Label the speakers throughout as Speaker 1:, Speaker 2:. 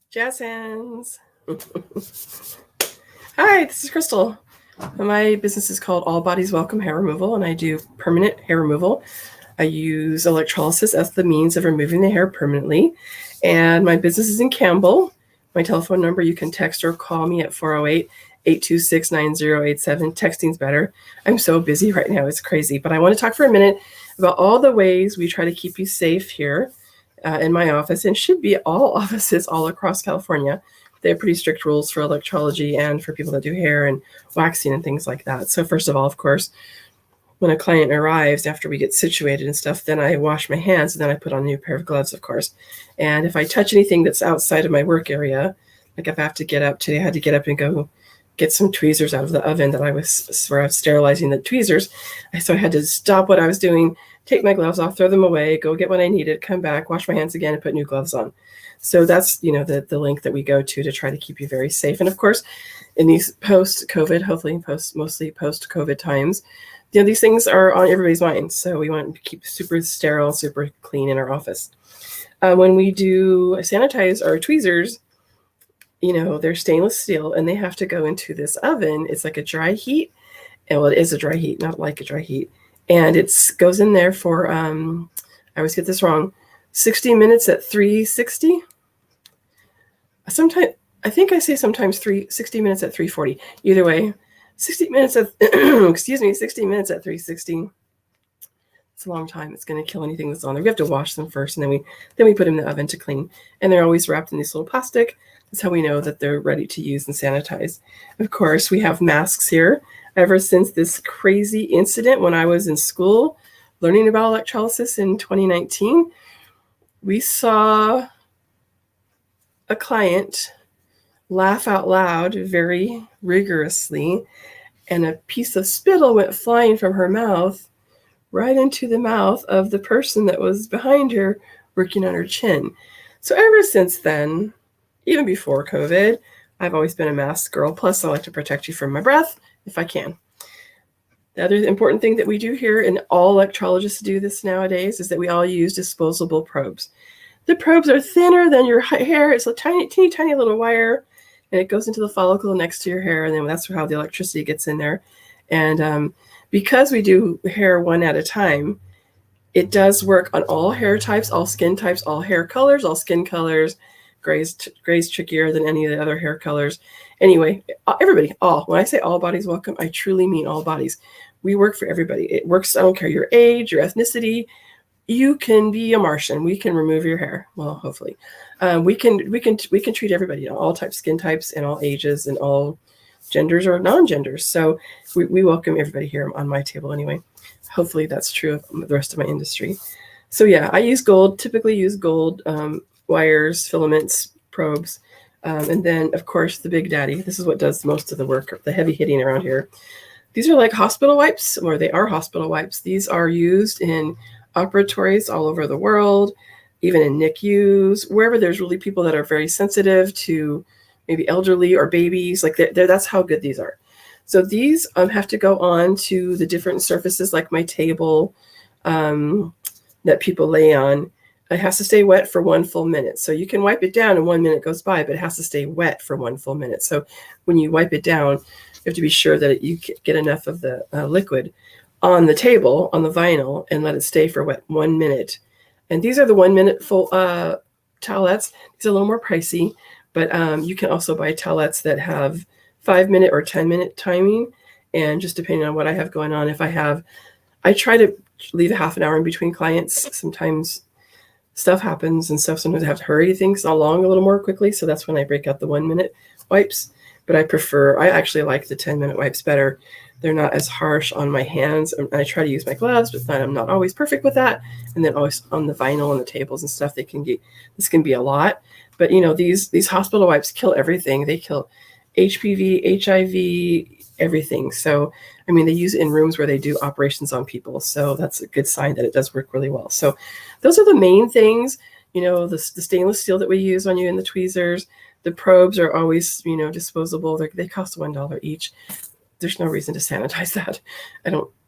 Speaker 1: Jazz hands. Hi, this is Crystal. My business is called All Bodies Welcome Hair Removal, and I do permanent hair removal. I use electrolysis as the means of removing the hair permanently. And my business is in Campbell. My telephone number, you can text or call me at 408-826-9087. Texting's better. I'm so busy right now. It's crazy. But I want to talk for a minute about all the ways we try to keep you safe here in my office, and should be all offices all across California. They have pretty strict rules for electrology and for people that do hair and waxing and things like that. So first of all, of course, when a client arrives, after we get situated and stuff, then I wash my hands, and then I put on a new pair of gloves, of course. And if I touch anything that's outside of my work area, like if I have to get up today, I had to get up and go get some tweezers out of the oven that I was sterilizing the tweezers. So I had to stop what I was doing, take my gloves off, throw them away, go get what I needed, come back, wash my hands again, and put new gloves on. So that's, the link that we go to try to keep you very safe. And of course, in these post-COVID, hopefully mostly post-COVID times, these things are on everybody's minds. So we want to keep super sterile, super clean in our office. When we do sanitize our tweezers, they're stainless steel, and they have to go into this oven. It's like a dry heat. And well, it is a dry heat, not like a dry heat. And it goes in there for, I always get this wrong, 60 minutes at 360. Sometimes, I think I say sometimes 60 minutes at 340. Either way, 60 minutes at, 60 minutes at 360. It's a long time. It's going to kill anything that's on there. We have to wash them first, and then we put them in the oven to clean. And they're always wrapped in this little plastic. That's how we know that they're ready to use and sanitize. Of course, we have masks here. Ever since this crazy incident when I was in school learning about electrolysis in 2019, we saw a client laugh out loud very rigorously, and a piece of spittle went flying from her mouth right into the mouth of the person that was behind her working on her chin. So ever since then, even before COVID, I've always been a mask girl. Plus, I like to protect you from my breath if I can. The other important thing that we do here, and all electrologists do this nowadays, is that we all use disposable probes. The probes are thinner than your hair. It's a tiny, teeny, tiny little wire, and it goes into the follicle next to your hair, and then that's how the electricity gets in there. And because we do hair one at a time, it does work on all hair types, all skin types, all hair colors, all skin colors. Gray's trickier than any of the other hair colors. Anyway, everybody, all. When I say all bodies welcome, I truly mean all bodies. We work for everybody. It works, I don't care your age, your ethnicity. You can be a Martian. We can remove your hair. Well, hopefully. We can treat everybody, all types, skin types, and all ages, and all genders or non-genders. So we welcome everybody here on my table anyway. Hopefully that's true of the rest of my industry. So yeah, I typically use gold wires, filaments, probes, and then of course the big daddy. This is what does most of the work, the heavy hitting around here. These are like hospital wipes, or they are hospital wipes. These are used in operatories all over the world, even in NICUs, wherever there's really people that are very sensitive to maybe elderly or babies. Like that's how good these are. So these have to go on to the different surfaces, like my table that people lay on. It has to stay wet for 1 full minute. So you can wipe it down and 1 minute goes by, but it has to stay wet for 1 full minute. So when you wipe it down, you have to be sure that you get enough of the liquid on the table, on the vinyl, and let it stay for 1 minute. And these are the 1 minute full towelettes. These are a little more pricey, but you can also buy towelettes that have 5 minute or 10 minute timing. And just depending on what I have going on, I try to leave a half an hour in between clients. Sometimes stuff happens and stuff. Sometimes I have to hurry things along a little more quickly. So that's when I break out the 1 minute wipes. But I actually like the 10-minute wipes better. They're not as harsh on my hands. I try to use my gloves, but I'm not always perfect with that. And then always on the vinyl and the tables and stuff, this can be a lot. But these hospital wipes kill everything. They kill HPV, HIV, everything. So, they use it in rooms where they do operations on people. So that's a good sign that it does work really well. So those are the main things, the stainless steel that we use on you and the tweezers. The probes are always, disposable. They cost $1 each. There's no reason to sanitize that.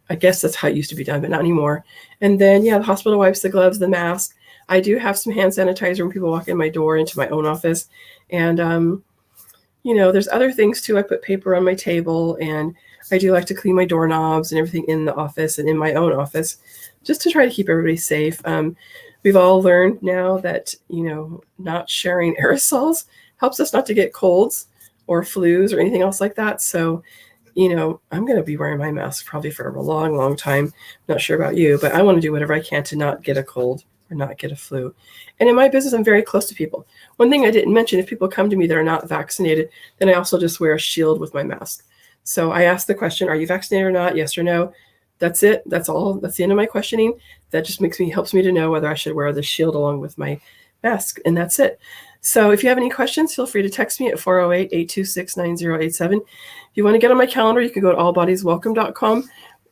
Speaker 1: I guess that's how it used to be done, but not anymore. And then, the hospital wipes, the gloves, the mask. I do have some hand sanitizer when people walk in my door into my own office. And, there's other things too. I put paper on my table, and I do like to clean my doorknobs and everything in the office and in my own office, just to try to keep everybody safe. We've all learned now that, not sharing aerosols helps us not to get colds or flus or anything else like that. So, I'm going to be wearing my mask probably for a long, long time. Not sure about you, but I want to do whatever I can to not get a cold or not get a flu. And in my business, I'm very close to people. One thing I didn't mention, if people come to me that are not vaccinated, then I also just wear a shield with my mask. So I ask the question, are you vaccinated or not? Yes or no? That's it. That's all. That's the end of my questioning. That just helps me to know whether I should wear the shield along with my mask. And that's it. So if you have any questions, feel free to text me at 408-826-9087. If you want to get on my calendar, you can go to allbodieswelcome.com.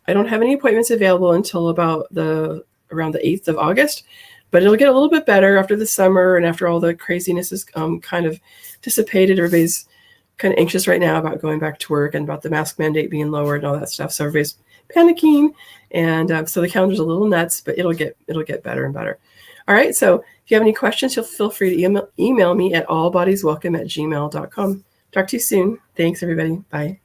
Speaker 1: I don't have any appointments available until about around the 8th of August, but it'll get a little bit better after the summer and after all the craziness is kind of dissipated. Everybody's kind of anxious right now about going back to work and about the mask mandate being lowered and all that stuff. So everybody's panicking, and so the calendar's a little nuts, but it'll get better and better. All right, so if you have any questions, feel free to email me at allbodieswelcome@gmail.com. Talk to you soon. Thanks, everybody. Bye.